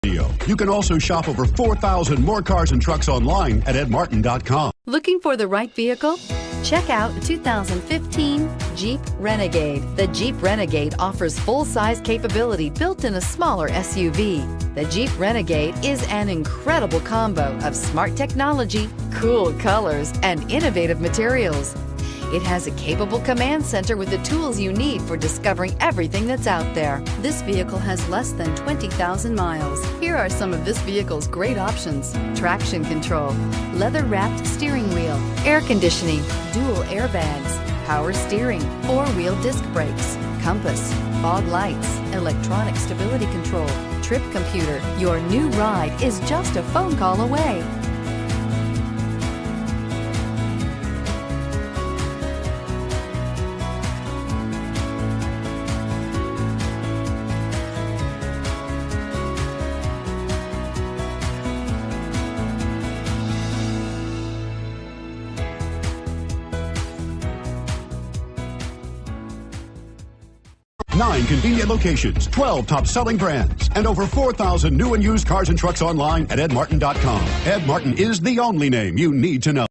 You can also shop over 4,000 more cars and trucks online at edmartin.com. Looking for the right vehicle? Check out 2015 Jeep Renegade. The Jeep Renegade offers full-size capability built in a smaller SUV. The Jeep Renegade is an incredible combo of smart technology, cool colors, and innovative materials. It has a capable command center with the tools you need for discovering everything that's out there. This vehicle has less than 20,000 miles. Here are some of this vehicle's great options: traction control, leather-wrapped steering wheel, air conditioning, dual airbags, power steering, four-wheel disc brakes, compass, fog lights, electronic stability control, trip computer. Your new ride is just a phone call away. Nine convenient locations, 12 top-selling brands, and over 4,000 new and used cars and trucks online at edmartin.com. Ed Martin is the only name you need to know.